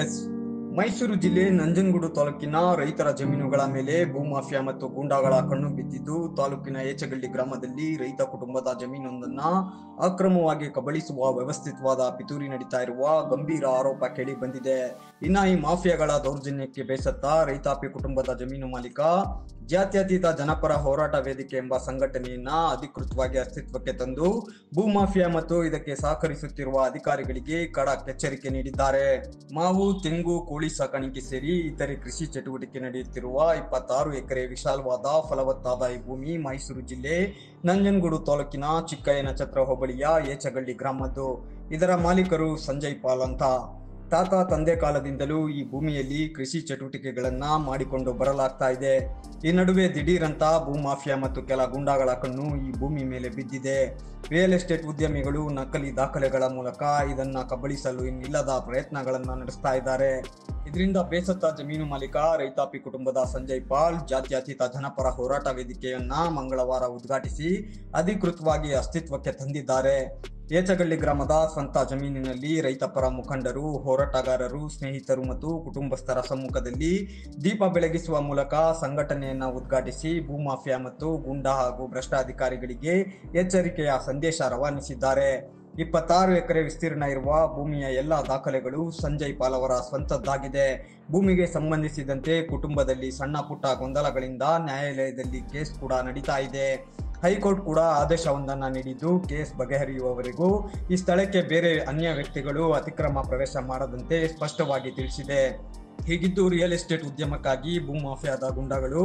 S Mysuru ಜಿಲ್ಲೆ ನಂಜನಗೂಡು ತಾಲೂಕಿನ ರೈತರ ಜಮೀನುಗಳ ಮೇಲೆ ಭೂಮಾಫಿಯಾ ಮತ್ತು ಗೂಂಡಾಗಳ ಕಣ್ಣು ಬಿದ್ದಿದ್ದು, ತಾಲೂಕಿನ ಏಚಗಳ್ಳಿ ಗ್ರಾಮದಲ್ಲಿ ರೈತ ಕುಟುಂಬದ ಜಮೀನೊಂದನ್ನ ಅಕ್ರಮವಾಗಿ ಕಬಳಿಸುವ ವ್ಯವಸ್ಥಿತವಾದ ಪಿತೂರಿ ನಡೀತಾ ಇರುವ ಗಂಭೀರ ಆರೋಪ ಕೇಳಿ ಬಂದಿದೆ. ಇನ್ನ ಈ ಮಾಫಿಯಾಗಳ ದೌರ್ಜನ್ಯಕ್ಕೆ ಬೇಸತ್ತ ರೈತಾಪಿ ಕುಟುಂಬದ ಜಮೀನು ಮಾಲೀಕ ಜಾತ್ಯತೀತ ಜನಪರ ಹೋರಾಟ ವೇದಿಕೆ ಎಂಬ ಸಂಘಟನೆಯನ್ನ ಅಧಿಕೃತವಾಗಿ ಅಸ್ತಿತ್ವಕ್ಕೆ ತಂದು ಭೂಮಾಫಿಯಾ ಮತ್ತು ಇದಕ್ಕೆ ಸಹಕರಿಸುತ್ತಿರುವ ಅಧಿಕಾರಿಗಳಿಗೆ ಖಡಕ್ ಎಚ್ಚರಿಕೆ ನೀಡಿದ್ದಾರೆ. ಮಾವು, ತೆಂಗು, ಕೋಳಿ ಸಾಕಾಣಿಕೆ ಸೇರಿ ಇತರೆ ಕೃಷಿ ಚಟುವಟಿಕೆ ನಡೆಯುತ್ತಿರುವ 26 ಎಕರೆ ವಿಶಾಲವಾದ ಫಲವತ್ತಾದ ಈ ಭೂಮಿ ಮೈಸೂರು ಜಿಲ್ಲೆ ನಂಜನಗೂಡು ತಾಲೂಕಿನ ಚಿಕ್ಕಯ್ಯ ನಕ್ಷತ್ರ ಹೋಬಳಿಯ ಏಚಗಳ್ಳಿ ಗ್ರಾಮದ್ದು. ಇದರ ಮಾಲೀಕರು ಸಂಜಯ್ ಪಾಲ್ ಅಂತ. ತಾತ ತಂದೆ ಕಾಲದಿಂದಲೂ ಈ ಭೂಮಿಯಲ್ಲಿ ಕೃಷಿ ಚಟುವಟಿಕೆಗಳನ್ನ ಮಾಡಿಕೊಂಡು ಬರಲಾಗ್ತಾ ಇದೆ. ಈ ನಡುವೆ ದಿಢೀರಂತ ಭೂಮಾಫಿಯಾ ಮತ್ತು ಕೆಲ ಗೂಂಡಾಗಳ ಕಣ್ಣು ಈ ಭೂಮಿ ಮೇಲೆ ಬಿದ್ದಿದೆ. ರಿಯಲ್ ಎಸ್ಟೇಟ್ ಉದ್ಯಮಿಗಳು ನಕಲಿ ದಾಖಲೆಗಳ ಮೂಲಕ ಇದನ್ನ ಕಬಳಿಸಲು ಇನ್ನಿಲ್ಲದ ಪ್ರಯತ್ನಗಳನ್ನ ನಡೆಸ್ತಾ ಇದ್ದಾರೆ. ಇದರಿಂದ ಬೇಸತ್ತ ಜಮೀನು ಮಾಲೀಕ ರೈತಾಪಿ ಕುಟುಂಬದ ಸಂಜಯ್ ಪಾಲ್ ಜಾತ್ಯತೀತ ಜನಪರ ಹೋರಾಟ ವೇದಿಕೆಯನ್ನ ಮಂಗಳವಾರ ಉದ್ಘಾಟಿಸಿ ಅಧಿಕೃತವಾಗಿ ಅಸ್ತಿತ್ವಕ್ಕೆ ತಂದಿದ್ದಾರೆ. ಏಚಗಳ್ಳಿ ಗ್ರಾಮದ ಸ್ವಂತ ಜಮೀನಿನಲ್ಲಿ ರೈತಪರ ಮುಖಂಡರು, ಹೋರಾಟಗಾರರು, ಸ್ನೇಹಿತರು ಮತ್ತು ಕುಟುಂಬಸ್ಥರ ಸಮ್ಮುಖದಲ್ಲಿ ದೀಪ ಬೆಳಗಿಸುವ ಮೂಲಕ ಸಂಘಟನೆಯನ್ನ ಉದ್ಘಾಟಿಸಿ ಭೂಮಾಫಿಯಾ ಮತ್ತು ಗೂಂಡಾ ಹಾಗೂ ಭ್ರಷ್ಟ ಅಧಿಕಾರಿಗಳಿಗೆ ಎಚ್ಚರಿಕೆಯ ಸಂದೇಶ ರವಾನಿಸಿದ್ದಾರೆ. 26 ಎಕರೆ ವಿಸ್ತೀರ್ಣ ಇರುವ ಭೂಮಿಯ ಎಲ್ಲ ದಾಖಲೆಗಳು ಸಂಜಯ್ ಪಾಲ್ ಅವರ ಸ್ವಂತದ್ದಾಗಿದೆ. ಭೂಮಿಗೆ ಸಂಬಂಧಿಸಿದಂತೆ ಕುಟುಂಬದಲ್ಲಿ ಸಣ್ಣ ಪುಟ್ಟ ಗೊಂದಲಗಳಿಂದ ನ್ಯಾಯಾಲಯದಲ್ಲಿ ಕೇಸ್ ಕೂಡ ನಡೀತಾ ಇದೆ. ಹೈಕೋರ್ಟ್ ಕೂಡ ಆದೇಶವೊಂದನ್ನು ನೀಡಿದ್ದು, ಕೇಸ್ ಬಗೆಹರಿಯುವವರೆಗೂ ಈ ಸ್ಥಳಕ್ಕೆ ಬೇರೆ ಅನ್ಯ ವ್ಯಕ್ತಿಗಳು ಅತಿಕ್ರಮ ಪ್ರವೇಶ ಮಾಡದಂತೆ ಸ್ಪಷ್ಟವಾಗಿ ತಿಳಿಸಿದೆ. ಹೀಗಿದ್ದು ರಿಯಲ್ ಎಸ್ಟೇಟ್ ಉದ್ಯಮಕ್ಕಾಗಿ ಭೂಮಾಫಿಯಾದ ಗೂಂಡಾಗಳು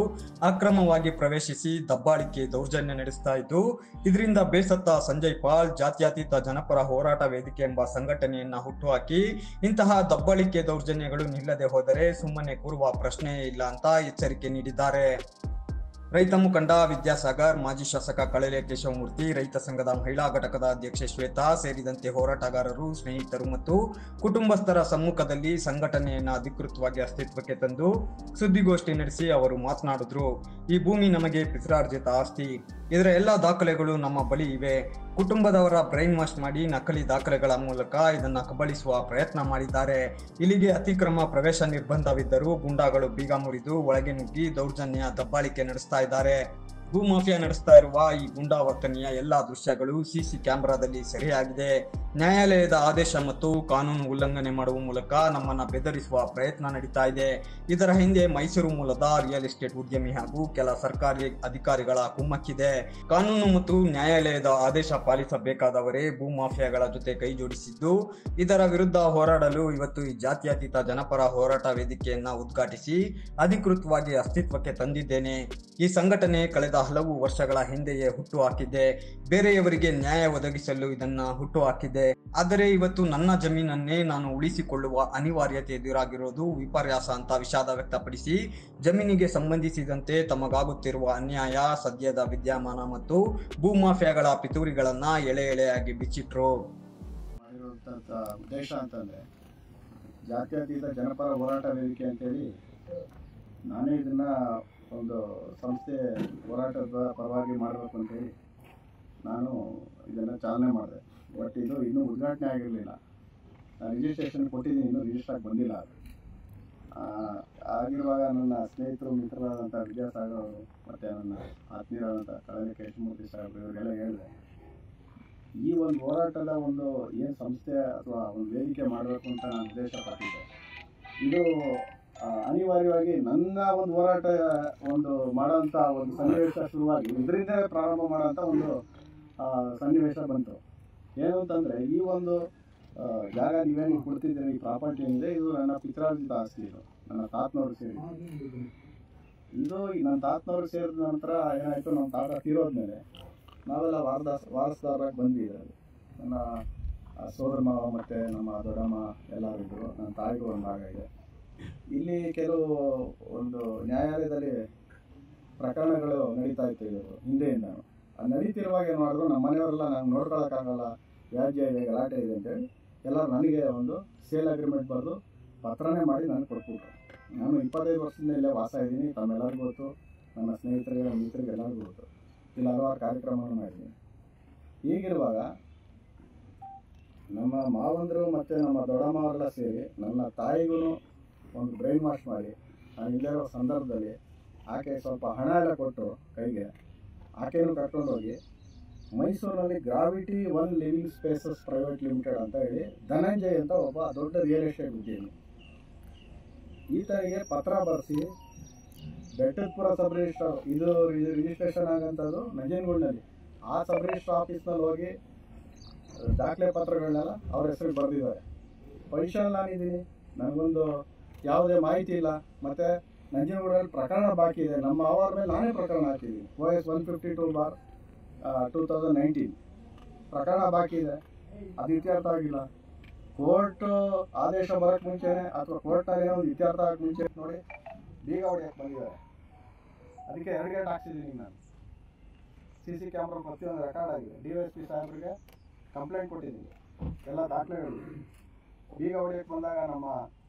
ಅಕ್ರಮವಾಗಿ ಪ್ರವೇಶಿಸಿ ದಬ್ಬಾಳಿಕೆ ದೌರ್ಜನ್ಯ ನಡೆಸ್ತಾ ಇದ್ದು, ಇದರಿಂದ ಬೇಸತ್ತ ಸಂಜಯ್ ಪಾಲ್ ಜಾತ್ಯತೀತ ಜನಪರ ಹೋರಾಟ ವೇದಿಕೆ ಎಂಬ ಸಂಘಟನೆಯನ್ನ ಹುಟ್ಟುಹಾಕಿ ಇಂತಹ ದಬ್ಬಾಳಿಕೆ ದೌರ್ಜನ್ಯಗಳು ನಿಲ್ಲದೆ ಹೋದರೆ ಸುಮ್ಮನೆ ಕೂರುವ ಪ್ರಶ್ನೆಯೇ ಇಲ್ಲ ಅಂತ ಎಚ್ಚರಿಕೆ ನೀಡಿದ್ದಾರೆ. ರೈತ ಮುಖಂಡ ವಿದ್ಯಾಸಾಗರ್, ಮಾಜಿ ಶಾಸಕ ಕಳಲೆ ಕೇಶವಮೂರ್ತಿ, ರೈತ ಸಂಘದ ಮಹಿಳಾ ಘಟಕದ ಅಧ್ಯಕ್ಷೆ ಶ್ವೇತಾ ಸೇರಿದಂತೆ ಹೋರಾಟಗಾರರು, ಸ್ನೇಹಿತರು ಮತ್ತು ಕುಟುಂಬಸ್ಥರ ಸಮ್ಮುಖದಲ್ಲಿ ಸಂಘಟನೆಯನ್ನು ಅಧಿಕೃತವಾಗಿ ಅಸ್ತಿತ್ವಕ್ಕೆ ತಂದು ಸುದ್ದಿಗೋಷ್ಠಿ ನಡೆಸಿ ಅವರು ಮಾತನಾಡಿದ್ರು. ಈ ಭೂಮಿ ನಮಗೆ ಪಿತ್ರಾರ್ಜಿತ ಆಸ್ತಿ. ಇದರ ಎಲ್ಲ ದಾಖಲೆಗಳು ನಮ್ಮ ಬಳಿ ಇವೆ. ಕುಟುಂಬದವರ ಬ್ರೈನ್ ವಾಶ್ ಮಾಡಿ ನಕಲಿ ದಾಖಲೆಗಳ ಮೂಲಕ ಇದನ್ನ ಕಬಳಿಸುವ ಪ್ರಯತ್ನ ಮಾಡಿದ್ದಾರೆ. ಇಲ್ಲಿಗೆ ಅತಿಕ್ರಮ ಪ್ರವೇಶ ನಿರ್ಬಂಧವಿದ್ದರೂ ಗೂಂಡಾಗಳು ಬೀಗ ಮುರಿದು ಒಳಗೆ ನುಗ್ಗಿ ದೌರ್ಜನ್ಯ ದಬ್ಬಾಳಿಕೆ ನಡೆಸ್ತಾ ಇದ್ದಾರೆ. ಭೂಮಾಫಿಯಾ ನಡೆಸ್ತಾ ಇರುವ ಈ ಗೂಂಡಾ ವರ್ತನೆಯ ಎಲ್ಲಾ ದೃಶ್ಯಗಳು ಸಿಸಿ ಕ್ಯಾಮೆರಾದಲ್ಲಿ ಸೆರೆಯಾಗಿದೆ. ನ್ಯಾಯಾಲಯದ ಆದೇಶ ಮತ್ತು ಕಾನೂನು ಉಲ್ಲಂಘನೆ ಮಾಡುವ ಮೂಲಕ ನಮ್ಮನ್ನ ಬೆದರಿಸುವ ಪ್ರಯತ್ನ ನಡೀತಾ ಇದೆ. ಇದರ ಹಿಂದೆ ಮೈಸೂರು ಮೂಲದ ರಿಯಲ್ ಎಸ್ಟೇಟ್ ಉದ್ಯಮಿ ಹಾಗೂ ಕೆಲ ಸರ್ಕಾರಿ ಅಧಿಕಾರಿಗಳ ಕುಮ್ಮಕ್ಕಿದೆ. ಕಾನೂನು ಮತ್ತು ನ್ಯಾಯಾಲಯದ ಆದೇಶ ಪಾಲಿಸಬೇಕಾದವರೇ ಭೂಮಾಫಿಯಾಗಳ ಜೊತೆ ಕೈ ಜೋಡಿಸಿದ್ದು, ಇದರ ವಿರುದ್ಧ ಹೋರಾಡಲು ಇವತ್ತು ಈ ಜಾತ್ಯತೀತ ಜನಪರ ಹೋರಾಟ ವೇದಿಕೆಯನ್ನ ಉದ್ಘಾಟಿಸಿ ಅಧಿಕೃತವಾಗಿ ಅಸ್ತಿತ್ವಕ್ಕೆ ತಂದಿದ್ದೇನೆ. ಈ ಸಂಘಟನೆ ಕಳೆದ ಹಲವು ವರ್ಷಗಳ ಹಿಂದೆಯೇ ಹುಟ್ಟು ಹಾಕಿದ್ದೆ. ಬೇರೆಯವರಿಗೆ ನ್ಯಾಯ ಒದಗಿಸಲು ಇದನ್ನ ಹುಟ್ಟು ಹಾಕಿದ್ದೆ. ಆದರೆ ಇವತ್ತು ನನ್ನ ಜಮೀನನ್ನೇ ನಾನು ಉಳಿಸಿಕೊಳ್ಳುವ ಅನಿವಾರ್ಯತೆ ಎದುರಾಗಿರೋದು ವಿಪರ್ಯಾಸ ಅಂತ ವಿಷಾದ ವ್ಯಕ್ತಪಡಿಸಿ ಜಮೀನಿಗೆ ಸಂಬಂಧಿಸಿದಂತೆ ತಮಗಾಗುತ್ತಿರುವ ಅನ್ಯಾಯ, ಸದ್ಯದ ವಿದ್ಯಮಾನ ಮತ್ತು ಭೂಮಾಫಿಯಾಗಳ ಪಿತೂರಿಗಳನ್ನ ಎಳೆ ಎಳೆಯಾಗಿ ಬಿಚ್ಚಿಟ್ರು. ಉದ್ದೇಶ ಅಂತಂದ್ರೆ ಜಾತ್ಯತೀತ ಜನಪರ ಹೋರಾಟ ವೇದಿಕೆ ಅಂತೇಳಿ ನಾನೇ ಇದನ್ನ ಒಂದು ಸಂಸ್ಥೆ ಹೋರಾಟದ ಪರವಾಗಿ ಮಾಡಬೇಕು ಅಂತೇಳಿ ನಾನು ಇದನ್ನು ಚಾಲನೆ ಮಾಡಿದೆ. ಬಟ್ ಇದು ಇನ್ನೂ ಉದ್ಘಾಟನೆ ಆಗಿರಲಿಲ್ಲ. ರಿಜಿಸ್ಟ್ರೇಷನ್ ಕೊಟ್ಟಿದ್ದೀನಿ, ಇನ್ನೂ ರಿಜಿಸ್ಟರ್ ಬಂದಿಲ್ಲ. ಆಗಿರುವಾಗ ನನ್ನ ಸ್ನೇಹಿತರು, ಮಿತ್ರರಾದಂಥ ವಿದ್ಯಾಸಾಗರ್ ಅವರು ಮತ್ತು ನನ್ನ ಆತ್ಮೀಯರಾದಂಥ ಕಳಲೆ ಕೇಶವಮೂರ್ತಿ ಸಾಹೇಬರು ಇವರಿಗೆಲ್ಲ ಹೇಳಿದೆ, ಈ ಒಂದು ಹೋರಾಟದ ಒಂದು ಏನು ಸಂಸ್ಥೆ ಅಥವಾ ಒಂದು ವೇದಿಕೆ ಮಾಡಬೇಕು ಅಂತ ನಾನು ಉದ್ದೇಶ ಪಟ್ಟಿದ್ದೆ. ಇದು ಅನಿವಾರ್ಯವಾಗಿ ನನ್ನ ಒಂದು ಹೋರಾಟ ಒಂದು ಮಾಡೋಂಥ ಒಂದು ಸನ್ನಿವೇಶ ಶುರುವಾಗಿ ಇದರಿಂದ ಪ್ರಾರಂಭ ಮಾಡೋಂಥ ಒಂದು ಸನ್ನಿವೇಶ ಬಂತು. ಏನು ಅಂತಂದರೆ, ಈ ಒಂದು ಜಾಗ ನೀವೇನು ಕೊಡ್ತಿದ್ದೀರಿ, ಈ ಪ್ರಾಪರ್ಟಿ ಏನಿದೆ ಇದು ನನ್ನ ಪಿತ್ರಾರ್ಜಿತ ಆಸ್ತಿ. ಇದು ನನ್ನ ತಾತನವ್ರು ಸೇರಿ. ಇದು ನನ್ನ ತಾತನವ್ರು ಸೇರಿದ ನಂತರ ಏನಾಯಿತು, ನಮ್ಮ ತಾತ ತೀರೋದ್ಮೇಲೆ ನಾವೆಲ್ಲ ವಾರಸದಾರರಾಗಿ ಬಂದ್ವಿ. ಇದರಲ್ಲಿ ನನ್ನ ಸೋದರ ಮಾವ ಮತ್ತು ನಮ್ಮ ದೊಡ್ಡಮ್ಮ ಎಲ್ಲರೂ ಇದ್ದರು. ನನ್ನ ತಾಯಿಗೂ ಒಂದು ಭಾಗ ಇದೆ. ಇಲ್ಲಿ ಕೆಲವು ಒಂದು ನ್ಯಾಯಾಲಯದಲ್ಲಿ ಪ್ರಕರಣಗಳು ನಡೀತಾ ಇತ್ತು ಇವರು ಹಿಂದೆಯಿಂದ. ನಡೀತಿರುವಾಗ ಏನು ಮಾಡಿದ್ರು, ನಮ್ಮ ಮನೆಯವರೆಲ್ಲ ನಂಗೆ ನೋಡ್ಕೊಳ್ಳೋಕ್ಕಾಗಲ್ಲ, ವ್ಯಾಜ್ಯ ಇದೆ, ಗಲಾಟೆ ಇದೆ ಅಂತೇಳಿ ಎಲ್ಲರೂ ನನಗೆ ಒಂದು ಸೇಲ್ ಅಗ್ರಿಮೆಂಟ್ ಬರೆದು ಪತ್ರನೇ ಮಾಡಿ ನನಗೆ ಕೊಟ್ಬಿಟ್ರು. ನಾನು 25 ವರ್ಷದಿಂದ ಇಲ್ಲೇ ವಾಸ ಇದ್ದೀನಿ. ತಮ್ಮೆಲ್ಲರಿಗೂ ಗೊತ್ತು, ನನ್ನ ಸ್ನೇಹಿತರಿಗೆ, ನನ್ನ ಮಿತ್ರರಿಗೆ ಎಲ್ಲರಿಗೂ ಗೊತ್ತು. ಇಲ್ಲಿ ಹಲವಾರು ಕಾರ್ಯಕ್ರಮವನ್ನು ಮಾಡಿದ್ದೀನಿ. ಹೀಗಿರುವಾಗ ನಮ್ಮ ಮಾವಂದರು ಮತ್ತು ನಮ್ಮ ದೊಡ್ಡಮ್ಮವರೆಲ್ಲ ಸೇರಿ ನನ್ನ ತಾಯಿಗೂ ಒಂದು ಬ್ರೈನ್ ವಾಶ್ ಮಾಡಿ ನಾನು ಇಲ್ಲೇ ಇರೋ ಸಂದರ್ಭದಲ್ಲಿ ಆಕೆ ಸ್ವಲ್ಪ ಹಣ ಎಲ್ಲ ಕೊಟ್ಟು ಕೈಗೆ ಆಕೆಯನ್ನು ಕರ್ಕೊಂಡೋಗಿ ಮೈಸೂರಿನಲ್ಲಿ gravity one living spaces private limited ಅಂತ ಹೇಳಿ ಧನಂಜಯ್ ಅಂತ ಒಬ್ಬ ದೊಡ್ಡ ರಿಯಲ್ ಎಸ್ಟೇಟ್ ಉದ್ಯಮಿ, ಈತನಿಗೆ ಪತ್ರ ಬರೆಸಿ ಬೆಟ್ಟದಪುರ ಸಬ್ ರಿಜಿಸ್ಟ್ರಾರ್, ಇದು ರಿಜಿಸ್ಟ್ರೇಷನ್ ಆಗಂಥದ್ದು ನಂಜನಗೂಡಿನಲ್ಲಿ, ಆ ಸಬ್ ರಿಜಿಸ್ಟ್ರಾರ್ ಆಫೀಸ್ನಲ್ಲಿ ಹೋಗಿ ದಾಖಲೆ ಪತ್ರಗಳನ್ನೆಲ್ಲ ಅವ್ರ ಹೆಸರಿಗೆ ಬರೆದಿದ್ದಾರೆ. ಪೊಸಿಷನ್ ನಾನಿದ್ದೀನಿ, ನನಗೊಂದು ಯಾವುದೇ ಮಾಹಿತಿ ಇಲ್ಲ. ಮತ್ತು ನಂಜನಗೂಡಲ್ಲಿ ಪ್ರಕರಣ ಬಾಕಿ ಇದೆ, ನಮ್ಮ ಅವರ ಮೇಲೆ ನಾನೇ ಪ್ರಕರಣ ಹಾಕಿದ್ದೀನಿ. OS 152/2019 ಪ್ರಕರಣ ಬಾಕಿ ಇದೆ, ಅದು ಇತ್ಯರ್ಥ ಆಗಿಲ್ಲ. ಕೋರ್ಟ್ ಆದೇಶ ಬರೋಕ್ಕೆ ಮುಂಚೆನೆ ಅಥವಾ ಕೋರ್ಟ್ನಲ್ಲಿ ಒಂದು ಇತ್ಯರ್ಥ ಆಗಕ್ಕೆ ಮುಂಚೆ ನೋಡಿ ಬೀಗ ಹೊಡೆಯಕ್ಕೆ ಬಂದಿದ್ದಾರೆ. ಅದಕ್ಕೆ 2 ಗೇಟ್ ಹಾಕ್ಸಿದ್ದೀನಿ ನಾನು. CC ಕ್ಯಾಮ್ರಾ ಪ್ರತಿಯೊಂದು ರೆಕಾರ್ಡ್ ಆಗಿದೆ. DSP ಸಾಹೇಬ್ರಿಗೆ ಕಂಪ್ಲೇಂಟ್ ಕೊಟ್ಟಿದ್ದೀನಿ, ಎಲ್ಲ ದಾಖಲೆಗಳು. ಬೀಗ ಹೊಡೆಯಕ್ಕೆ ಬಂದಾಗ ನಮ್ಮ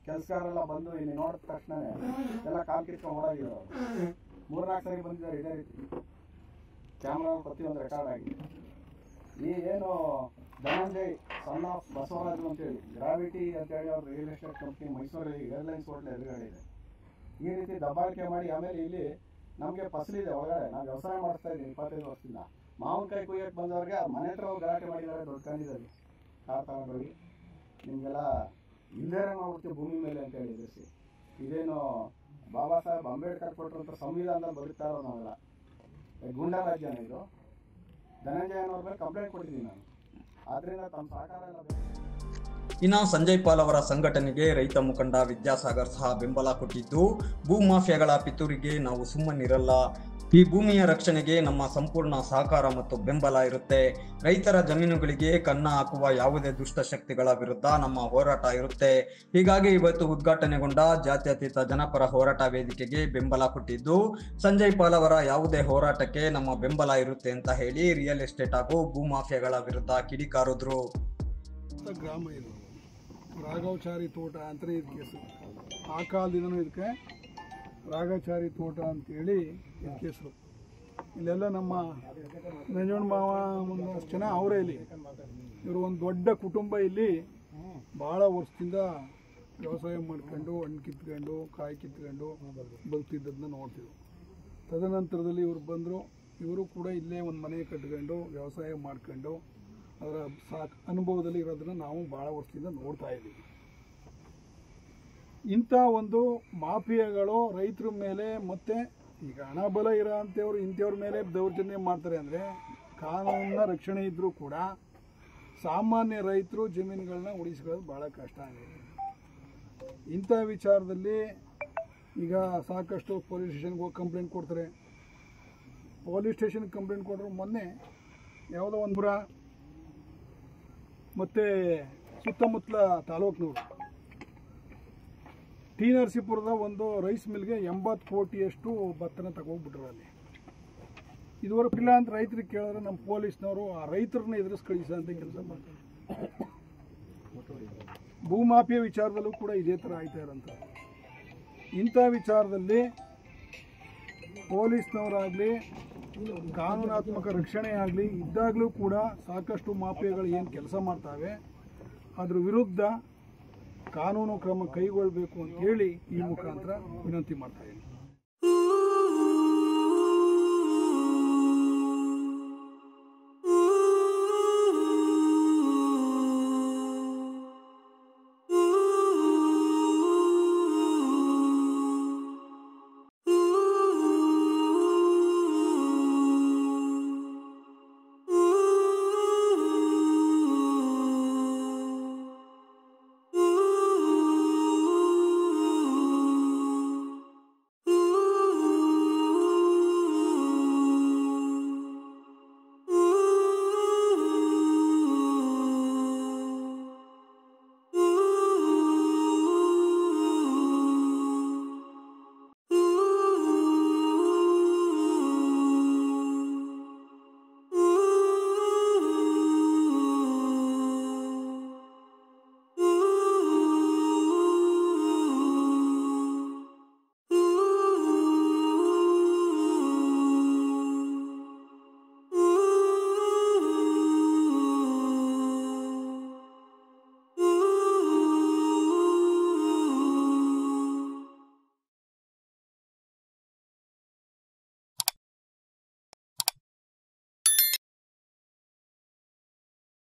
ಕೆಲಸಗಾರರೆಲ್ಲ ಬಂದು ಇಲ್ಲಿ ನೋಡಿದ ತಕ್ಷಣವೇ ಎಲ್ಲ ಕಾಲು ಕಿತ್ಕೊಂಡು ಓಡಾಗಿರೋರು. 3-4 ಸರಿ ಬಂದಿದ್ದಾರೆ ಇದೇ ರೀತಿ. ಕ್ಯಾಮ್ರಾ ಪ್ರತಿಯೊಂದು ರೆಕಾರ್ಡ್ ಆಗಿದೆ. ಈ ಏನು ಧನಂಜಯ್ ಸನ್ ಆಫ್ ಬಸವರಾಜು ಅಂತೇಳಿ ಗ್ರಾವಿಟಿ ಅಂತೇಳಿ ಅವ್ರ ರಿಯಲ್ ಎಸ್ಟೇಟ್ ಕಂಪ್ನಿ ಮೈಸೂರಲ್ಲಿ ಏರ್ಲೈನ್ಸ್ ಹೋಟ್ಲ್ ಎದುರುಗಡೆ ಇದೆ. ಈ ರೀತಿ ದಬ್ಬಾಳಿಕೆ ಮಾಡಿ ಆಮೇಲೆ ಇಲ್ಲಿ ನಮಗೆ ಫಸಲಿದೆ ಒಳಗಡೆ. ನಾವು ವ್ಯವಸಾಯ ಮಾಡ್ತಾ ಇದ್ದೀವಿ 25 ವರ್ಷದಿಂದ. ಮಾವಿನಕಾಯಿ ಕುಯ್ಯಕ್ಕೆ ಬಂದವ್ರಿಗೆ ಅವ್ರ ಮನೆ ಹತ್ರ ಹೋಗಿ ಗಲಾಟೆ ಮಾಡಿದ್ದಾರೆ, ದೊಡ್ಡ ಕಂದಿದಲ್ಲಿ ಕಾರ್ ತಗೊಂಡೋಗಿ ನಿಮಗೆಲ್ಲ ಇಲ್ಲೇ ಮಾಡ್ಬಿಡ್ತೀವಿ ಭೂಮಿ ಮೇಲೆ ಅಂತ ಹೇಳಿ ಎದುರಿಸಿ. ಇದೇನು ಬಾಬಾ ಸಾಹೇಬ್ ಅಂಬೇಡ್ಕರ್ ಕೊಟ್ಟರಂಥ ಸಂವಿಧಾನದಲ್ಲಿ ಬದುಕ್ತಾ ಇರೋ ನಾವೆಲ್ಲ ಗೂಂಡಾ ರಾಜ್ಯನ ಇದು. ಧನಂಜಯ ಅನ್ನೋರ ಮೇಲೆ ಕಂಪ್ಲೇಂಟ್ ಕೊಟ್ಟಿದ್ದೀನಿ ನಾನು. ಆದ್ರಿಂದ ತಮ್ಮ ಸಹಕಾರ ಎಲ್ಲ ಬೇಕು. ಇನ್ನು ಸಂಜಯ್ ಪಾಲ್ ಅವರ ಸಂಘಟನೆಗೆ ರೈತ ಮುಖಂಡ ವಿದ್ಯಾಸಾಗರ್ ಸಹ ಬೆಂಬಲ ಕೊಟ್ಟಿದ್ದು, ಭೂ ಮಾಫಿಯಾಗಳ ಪಿತೂರಿಗೆ ನಾವು ಸುಮ್ಮನಿರಲ್ಲ, ಈ ಭೂಮಿಯ ರಕ್ಷಣೆಗೆ ನಮ್ಮ ಸಂಪೂರ್ಣ ಸಹಕಾರ ಮತ್ತು ಬೆಂಬಲ ಇರುತ್ತೆ. ರೈತರ ಜಮೀನುಗಳಿಗೆ ಕನ್ನ ಹಾಕುವ ಯಾವುದೇ ದುಷ್ಟಶಕ್ತಿಗಳ ವಿರುದ್ಧ ನಮ್ಮ ಹೋರಾಟ ಇರುತ್ತೆ. ಹೀಗಾಗಿ ಇವತ್ತು ಉದ್ಘಾಟನೆಗೊಂಡ ಜಾತ್ಯತೀತ ಜನಪರ ಹೋರಾಟ ವೇದಿಕೆಗೆ ಬೆಂಬಲ ಕೊಟ್ಟಿದ್ದು, ಸಂಜಯ್ ಪಾಲ್ ಅವರ ಯಾವುದೇ ಹೋರಾಟಕ್ಕೆ ನಮ್ಮ ಬೆಂಬಲ ಇರುತ್ತೆ ಅಂತ ಹೇಳಿ ರಿಯಲ್ ಎಸ್ಟೇಟ್ ಹಾಗೂ ಭೂ ಮಾಫಿಯಾಗಳ ವಿರುದ್ಧ ಕಿಡಿಕಾರಿದ್ರು. ಗ್ರಾಮ ಇದು ರಾಘವಚಾರಿ ತೋಟ ಅಂತಲೇ ಇದಕ್ಕೆ ಹೆಸರು. ಆ ಕಾಲದಿಂದನೂ ಇದಕ್ಕೆ ರಾಘವಚಾರಿ ತೋಟ ಅಂತೇಳಿ ಇದಕ್ಕೆ ಹೆಸರು. ಇಲ್ಲೆಲ್ಲ ನಮ್ಮ ನಂಜೋಣ ಮಾವ ಒಂದಷ್ಟು ಜನ ಅವರೇ ಇಲ್ಲಿ. ಇವರು ಒಂದು ದೊಡ್ಡ ಕುಟುಂಬ ಇಲ್ಲಿ ಭಾಳ ವರ್ಷದಿಂದ ವ್ಯವಸಾಯ ಮಾಡ್ಕೊಂಡು ಹಣ್ಣು ಕಿತ್ಕೊಂಡು ಕಾಯಿ ಕಿತ್ಕೊಂಡು ಬದುಕ್ತಿದ್ದದನ್ನ ನೋಡ್ತಿದ್ರು. ತದನಂತರದಲ್ಲಿ ಇವರು ಬಂದರು. ಇವರು ಕೂಡ ಇಲ್ಲೇ ಒಂದು ಮನೆ ಕಟ್ಕೊಂಡು ವ್ಯವಸಾಯ ಮಾಡ್ಕೊಂಡು ಅದರ ಅನುಭವದಲ್ಲಿ ಇರೋದನ್ನು ನಾವು ಭಾಳ ವರ್ಷದಿಂದ ನೋಡ್ತಾ ಇದ್ದೀವಿ. ಇಂಥ ಒಂದು ಮಾಫಿಯಾಗಳು ರೈತರ ಮೇಲೆ ಮತ್ತು ಈಗ ಹಣ ಬಲ ಇರೋ ಅಂಥವ್ರು ಇಂಥವ್ರ ಮೇಲೆ ದೌರ್ಜನ್ಯ ಮಾಡ್ತಾರೆ. ಅಂದರೆ ಕಾನೂನಿನ ರಕ್ಷಣೆ ಇದ್ದರೂ ಕೂಡ ಸಾಮಾನ್ಯ ರೈತರು ಜಮೀನುಗಳನ್ನ ಉಳಿಸ್ಕೊಳ್ಳೋದು ಭಾಳ ಕಷ್ಟ ಆಗಿದೆ. ಇಂಥ ವಿಚಾರದಲ್ಲಿ ಈಗ ಸಾಕಷ್ಟು ಪೊಲೀಸ್ ಸ್ಟೇಷನ್ಗೆ ಹೋಗಿ ಕಂಪ್ಲೇಂಟ್ ಕೊಡ್ತಾರೆ. ಪೊಲೀಸ್ ಸ್ಟೇಷನ್ಗೆ ಕಂಪ್ಲೇಂಟ್ ಕೊಟ್ಟರು. ಮೊನ್ನೆ ಯಾವುದೋ ಒಂದು ಪುರ ಮತ್ತು ಸುತ್ತಮುತ್ತಲ ತಾಲೂಕಿನವರು ಟಿ ನರಸೀಪುರದ ಒಂದು ರೈಸ್ ಮಿಲ್ಗೆ 80 ಕೋಟಿಯಷ್ಟು ಭತ್ತನ ತಗೋಗ್ಬಿಟ್ರು. ಅಲ್ಲಿ ಇದುವರೆಗೂ ಇಲ್ಲ ಅಂತ ರೈತರಿಗೆ ಕೇಳಿದ್ರೆ ನಮ್ಮ ಪೊಲೀಸ್ನವರು ಆ ರೈತರನ್ನ ಎದುರಿಸಿ ಕಳಿಸೋ ಅಂತ ಕೆಲಸ ಮಾಡ್ತಾರೆ. ಭೂಮಾಫಿಯಾ ವಿಚಾರದಲ್ಲೂ ಕೂಡ ಇದೇ ಥರ ಆಯ್ತಾ ಇರೋಂಥ ಇಂಥ ವಿಚಾರದಲ್ಲಿ ಪೊಲೀಸ್ನವರಾಗಲಿ ಕಾನೂನಾತ್ಮಕ ರಕ್ಷಣೆ ಆಗಲಿ ಇದ್ದಾಗಲೂ ಕೂಡ ಸಾಕಷ್ಟು ಮಾಫಿಯಾಗಳು ಏನು ಕೆಲಸ ಮಾಡ್ತಾವೆ ಅದ್ರ ವಿರುದ್ಧ ಕಾನೂನು ಕ್ರಮ ಕೈಗೊಳ್ಳಬೇಕು ಅಂತ ಹೇಳಿ ಈ ಮುಖಾಂತರ ವಿನಂತಿ ಮಾಡ್ತಾ ಇದ್ದೀನಿ.